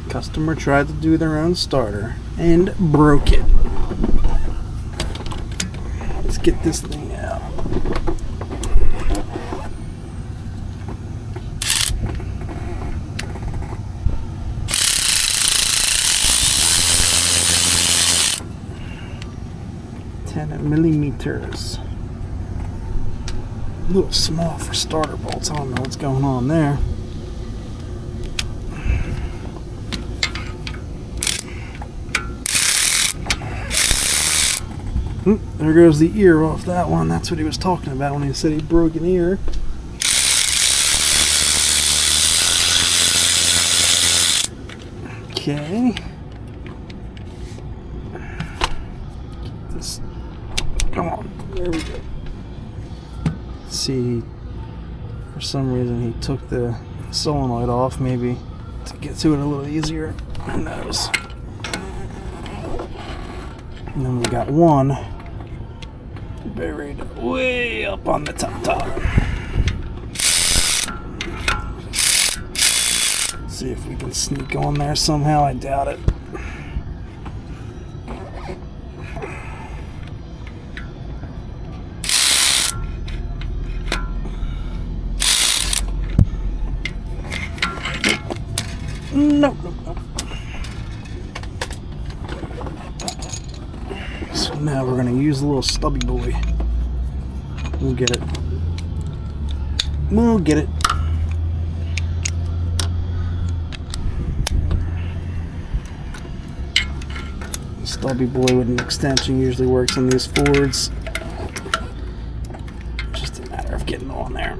Customer tried to do their own starter and broke it. Let's get this thing out. $10mm. A little small for starter bolts. I don't know what's going on there. There goes the ear off that one. That's what he was talking about when he said he broke an ear. Okay. Get this. Come on. There we go. Let's see. For some reason he took the solenoid off, maybe to get to it a little easier. Who knows? And then we got one buried way up on the top. Let's see if we can sneak on there somehow. I doubt it. Nope. So now we're going to use a little stubby boy. We'll get it. We'll get it. Stubby boy with an extension usually works on these Fords. Just a matter of getting on there.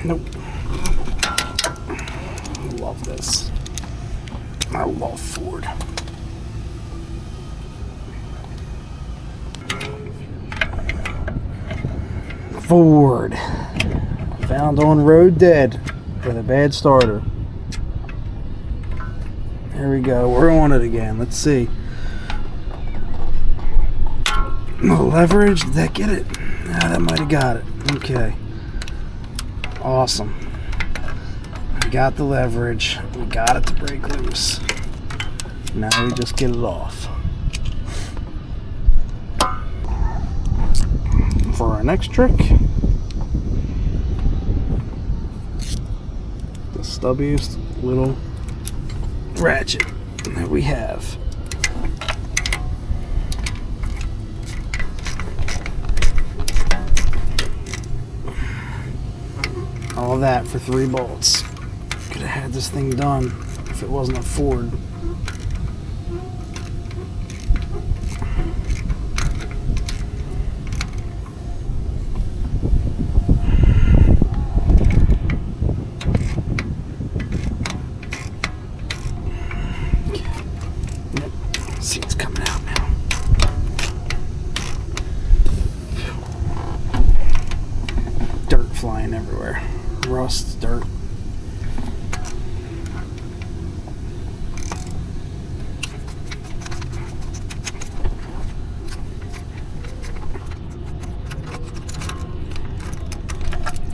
Nope. I love this. I love Ford. Ford. Found on road dead with a bad starter. There we go. We're on it again. Let's see. Leverage. Did that get it? Ah, that might have got it. Okay. Awesome. We got the leverage. We got it to break loose. Now we just get it off. For our next trick, the stubbiest little ratchet that we have. All that for 3 bolts. Could have had this thing done if it wasn't a Ford. Yep. See, it's coming out now. Dirt flying everywhere. Rust, dirt.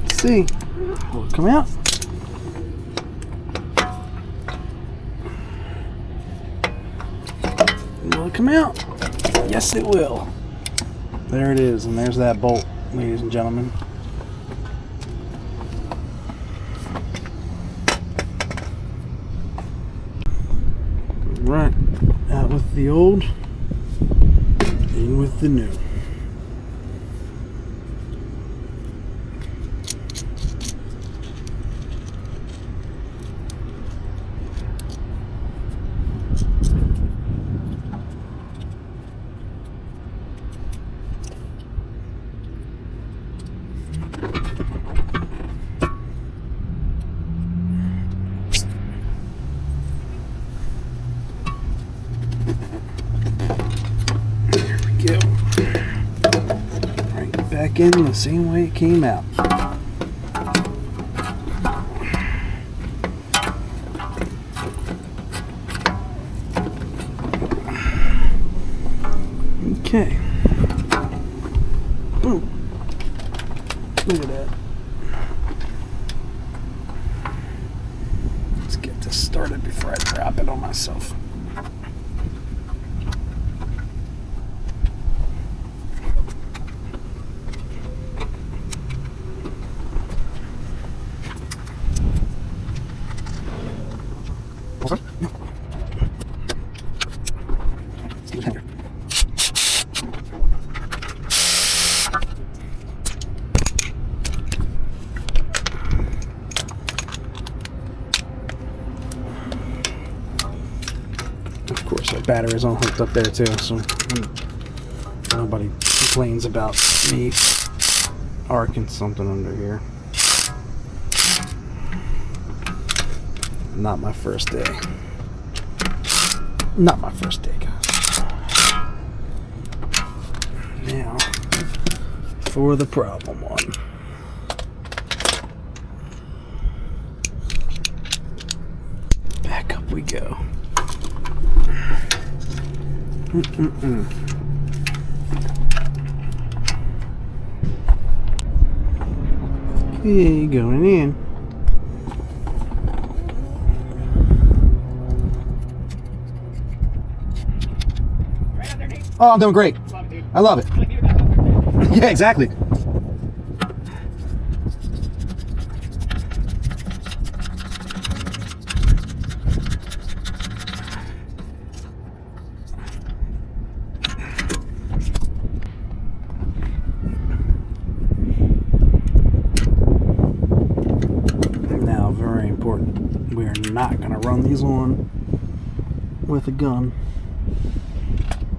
Let's see. Will it come out? Will it come out? Yes, it will. There it is, and there's that bolt, ladies and gentlemen. Right, out with the old, in with the new. Back in the same way it came out. Okay. Ooh. Look at that. Let's get this started before I drop it on myself. Of course, our battery's all hooked up there too, so nobody complains about me arcing something under here. Not my first day. Not my first day, guys. Now, for the problem one. Back up we go. Okay, going in. Oh, I'm doing great. I love it. Yeah, exactly. Now, very important, we are not going to run these on with a gun,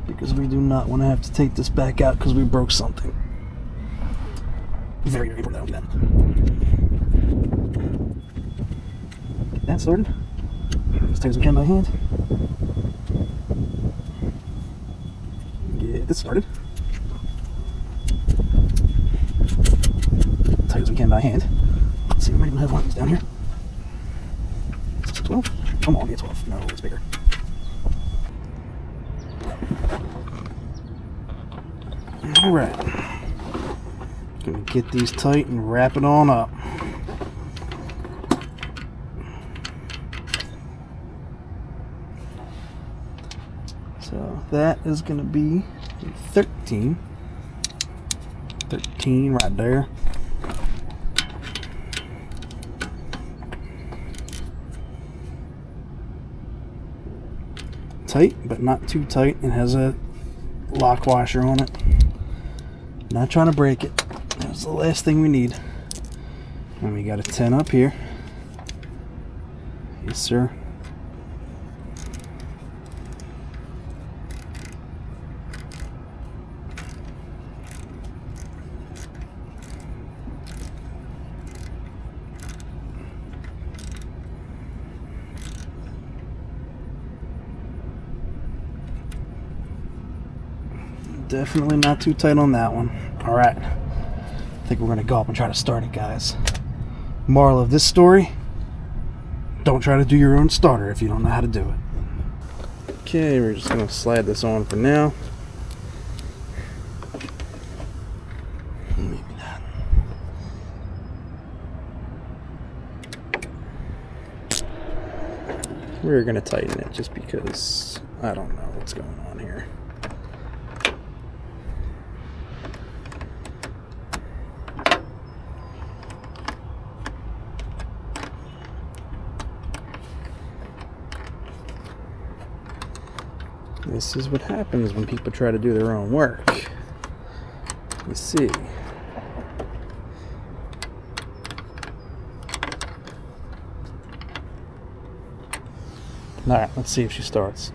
because we do not want to have to take this back out because we broke something. Very, very important that we do that. Get that started. As tight as we can by hand. Get this started. As tight as we can by hand. Let's see, we might even have one down here. Is this a 12? Come on, get 12. No, it's bigger. Alright, gonna get these tight and wrap it on up. So that is gonna be 13. 13 right there. Tight, but not too tight. It has a lock washer on it. Not trying to break it. That's the last thing we need. And we got a 10 up here. Yes, sir. Definitely not too tight on that one. Alright. I think we're going to go up and try to start it, guys. Moral of this story: don't try to do your own starter if you don't know how to do it. Okay, we're just going to slide this on for now. Maybe not. We're going to tighten it just because I don't know what's going on here. This is what happens when people try to do their own work. You see. Alright, let's see if she starts.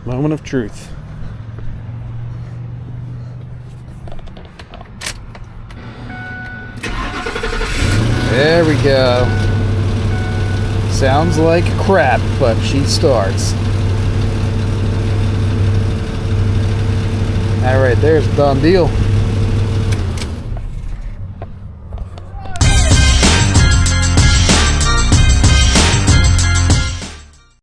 Moment of truth. There we go. Sounds like crap, but she starts. Alright, there's a done deal.